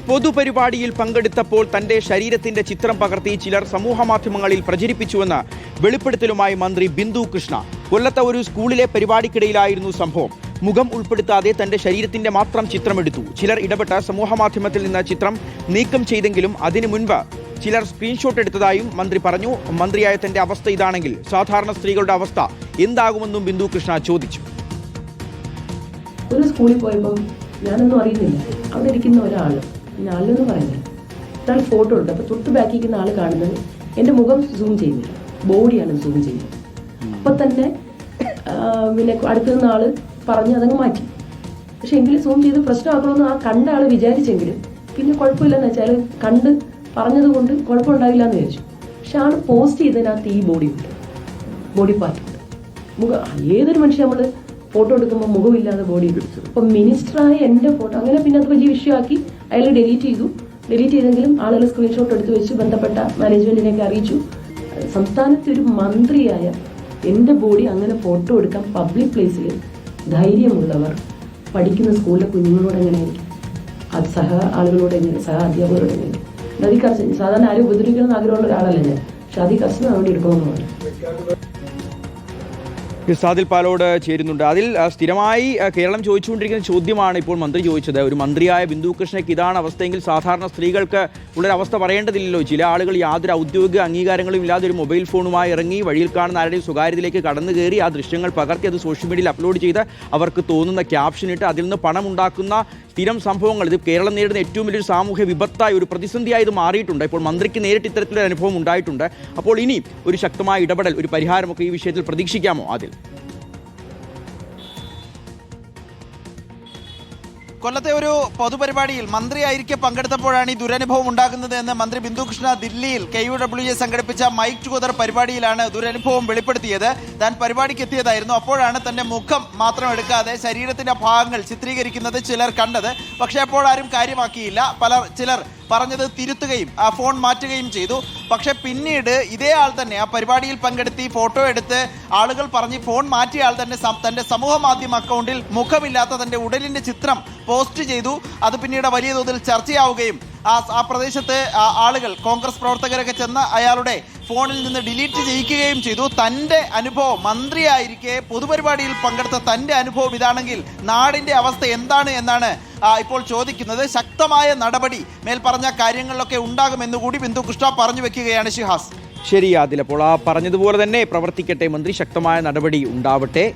പൊതുപരിപാടിയിൽ പങ്കെടുത്തപ്പോൾ തന്റെ ശരീരത്തിന്റെ ചിത്രം പകർത്തി ചിലർ സമൂഹമാധ്യമങ്ങളിൽ പ്രചരിപ്പിച്ചുവെന്ന് വെളിപ്പെടുത്തലുമായി മന്ത്രി ബിന്ദു കൃഷ്ണ. കൊല്ലത്തെ ഒരു സ്കൂളിലെ പരിപാടിക്കിടയിലായിരുന്നു സംഭവം. മുഖം ഉൾപ്പെടുത്താതെ തന്റെ ശരീരത്തിന്റെ മാത്രം ചിത്രമെടുത്തു. ചിലർ ഇടപെട്ട് സമൂഹമാധ്യമത്തിൽ നിന്ന് ചിത്രം നീക്കം ചെയ്തെങ്കിലും അതിനു മുൻപ് ചിലർ സ്ക്രീൻഷോട്ട് എടുത്തതായും മന്ത്രി പറഞ്ഞു. മന്ത്രിയായ തന്റെ അവസ്ഥ ഇതാണെങ്കിൽ സാധാരണ സ്ത്രീകളുടെ അവസ്ഥ എന്താകുമെന്നും ബിന്ദു കൃഷ്ണ ചോദിച്ചു. ഒരു സ്കൂളിൽ പോയപ്പോൾ ഞാനൊന്നും അറിയുന്നില്ല. അവിടെ ഇരിക്കുന്ന ഒരാൾ ആളിലൊന്നും പറയുന്നില്ല. ഒരാൾ ഫോട്ടോ എടുത്തു. അപ്പോൾ തൊട്ട് ബാക്കിക്കുന്ന ആൾ കാണുന്നത് എൻ്റെ മുഖം സൂം ചെയ്യുന്നില്ല, ബോഡിയാണ് സൂം ചെയ്യുന്നത്. അപ്പം തന്നെ പിന്നെ അടുത്തുനിന്ന ആൾ പറഞ്ഞ് അതങ്ങ് മാറ്റി. പക്ഷെ എങ്കിലും സൂം ചെയ്ത് പ്രശ്നമാക്കണമെന്ന് ആ കണ്ട ആൾ വിചാരിച്ചെങ്കിലും പിന്നെ കുഴപ്പമില്ലെന്ന് വെച്ചാൽ കണ്ട് പറഞ്ഞത് കൊണ്ട് കുഴപ്പമുണ്ടാവില്ല എന്ന് വിചാരിച്ചു. പക്ഷെ ആൾ പോസ്റ്റ് ചെയ്തതിനകത്ത് ഈ ബോഡി ഉണ്ട്, ബോഡി പാർട്ട് ഉണ്ട്. ഏതൊരു മനുഷ്യൻ നമ്മൾ ഫോട്ടോ എടുക്കുമ്പോൾ മുഖമില്ലാതെ ബോഡി പിടിച്ചു. അപ്പം മിനിസ്റ്ററായ എൻ്റെ ഫോട്ടോ അങ്ങനെ പിന്നെ അത് വലിയ വിഷയമാക്കി അയാൾ ഡിലീറ്റ് ചെയ്തു. ഡിലീറ്റ് ചെയ്തെങ്കിലും ആളുകൾ സ്ക്രീൻഷോട്ട് എടുത്ത് വെച്ച് ബന്ധപ്പെട്ട മാനേജ്മെന്റിനെയൊക്കെ അറിയിച്ചു. സംസ്ഥാനത്തെ ഒരു മന്ത്രിയായ എൻ്റെ ബോഡി അങ്ങനെ ഫോട്ടോ എടുക്കാൻ പബ്ലിക് പ്ലേസിൽ ധൈര്യമുള്ളവർ പഠിക്കുന്ന സ്കൂളിലെ കുഞ്ഞുങ്ങളോട് എങ്ങനെയായിരിക്കും, അത് സഹ ആളുകളോട് എങ്ങനെ, സഹ അധ്യാപകരോട് എങ്ങനെ. അതികർശനം സാധാരണ ആരും ഉപദ്രവിക്കണമെന്ന് ആഗ്രഹമുള്ള ഒരാളല്ല ഞാൻ, പക്ഷെ അതികർശനം അവിടെ എടുക്കണമെന്ന് പറഞ്ഞു. സാദിൽ പാലോട് ചേരുന്നുണ്ട്. അതിൽ സ്ഥിരമായി കേരളം ചോദിച്ചുകൊണ്ടിരിക്കുന്ന ചോദ്യമാണ് ഇപ്പോൾ മന്ത്രി ചോദിച്ചത്. ഒരു മന്ത്രിയായ ബിന്ദു കൃഷ്ണയ്ക്ക് ഇതാണ് അവസ്ഥയെങ്കിൽ സാധാരണ സ്ത്രീകൾക്ക് ഉള്ളൊരവസ്ഥ പറയേണ്ടതില്ലല്ലോ. ചില ആളുകൾ യാതൊരു ഔദ്യോഗിക അംഗീകാരങ്ങളും ഇല്ലാതെ ഒരു മൊബൈൽ ഫോണുമായി ഇറങ്ങി വഴിയിൽ കാണുന്ന ആരുടെയും സ്വകാര്യതയിലേക്ക് കടന്നു കയറി ആ ദൃശ്യങ്ങൾ പകർത്തി അത് സോഷ്യൽ മീഡിയയിൽ അപ്ലോഡ് ചെയ്ത് അവർക്ക് തോന്നുന്ന ക്യാപ്ഷൻ ഇട്ട് അതിൽ നിന്ന് പണം ഉണ്ടാക്കുന്ന സ്ഥിരം സംഭവങ്ങൾ. ഇത് കേരളം നേരിടുന്ന ഏറ്റവും വലിയൊരു സാമൂഹ്യ വിപത്തായി, ഒരു പ്രതിസന്ധിയായി ഇത് മാറിയിട്ടുണ്ട്. ഇപ്പോൾ മന്ത്രിക്ക് നേരിട്ട് ഇത്തരത്തിലൊരു അനുഭവം ഉണ്ടായിട്ടുണ്ട്. അപ്പോൾ ഇനി ഒരു ശക്തമായ ഇടപെടൽ, ഒരു പരിഹാരമൊക്കെ ഈ വിഷയത്തിൽ പ്രതീക്ഷിക്കാമോ? അതിൽ കൊല്ലത്തെ ഒരു പൊതുപരിപാടിയിൽ മന്ത്രിയായിരിക്കെ പങ്കെടുത്തപ്പോഴാണ് ഈ ദുരനുഭവം ഉണ്ടാകുന്നത് എന്ന് മന്ത്രി ബിന്ദു കൃഷ്ണ ദില്ലിയിൽ KUWA സംഘടിപ്പിച്ച മൈക്ക് ടുഗദർ പരിപാടിയിലാണ് ദുരനുഭവം വെളിപ്പെടുത്തിയത്. താൻ പരിപാടിക്ക് എത്തിയതായിരുന്നു. അപ്പോഴാണ് തന്റെ മുഖം മാത്രം എടുക്കാതെ ശരീരത്തിന്റെ ഭാഗങ്ങൾ ചിത്രീകരിക്കുന്നത് ചിലർ കണ്ടത്. പക്ഷേ അപ്പോൾ ആരും കാര്യമാക്കിയില്ല. ചിലർ പറഞ്ഞത് തിരുത്തുകയും ആ ഫോൺ മാറ്റുകയും ചെയ്തു. പക്ഷെ പിന്നീട് ഇതേ ആൾ തന്നെ ആ പരിപാടിയിൽ പങ്കെടുത്തി ഫോട്ടോ എടുത്ത് ആളുകൾ പറഞ്ഞ് ഫോൺ മാറ്റിയ ആൾ തന്നെ തന്റെ സമൂഹ മാധ്യമ അക്കൗണ്ടിൽ മുഖമില്ലാത്ത തന്റെ ഉടലിന്റെ ചിത്രം പോസ്റ്റ് ചെയ്തു. അത് പിന്നീട് വലിയ തോതിൽ ചർച്ചയാവുകയും ആ പ്രദേശത്ത് ആളുകൾ, കോൺഗ്രസ് പ്രവർത്തകരൊക്കെ ചെന്ന് അയാളുടെ ഫോണിൽ നിന്ന് ഡിലീറ്റ് ചെയ്യിക്കുകയും ചെയ്തു. തൻ്റെ അനുഭവം, മന്ത്രിയായിരിക്കെ പൊതുപരിപാടിയിൽ പങ്കെടുത്ത തൻ്റെ അനുഭവം ഇതാണെങ്കിൽ നാടിൻ്റെ അവസ്ഥ എന്താണ് എന്നാണ് ഇപ്പോൾ ചോദിക്കുന്നത്. ശക്തമായ നടപടി മേൽപ്പറഞ്ഞ കാര്യങ്ങളിലൊക്കെ ഉണ്ടാകുമെന്നുകൂടി ബിന്ദു കൃഷ്ണ പറഞ്ഞു വെക്കുകയാണ് ഷിഹാസ്. ശരി, അതിലപ്പോൾ ആ പറഞ്ഞതുപോലെ തന്നെ പ്രവർത്തിക്കട്ടെ മന്ത്രി. ശക്തമായ നടപടി ഉണ്ടാവട്ടെ.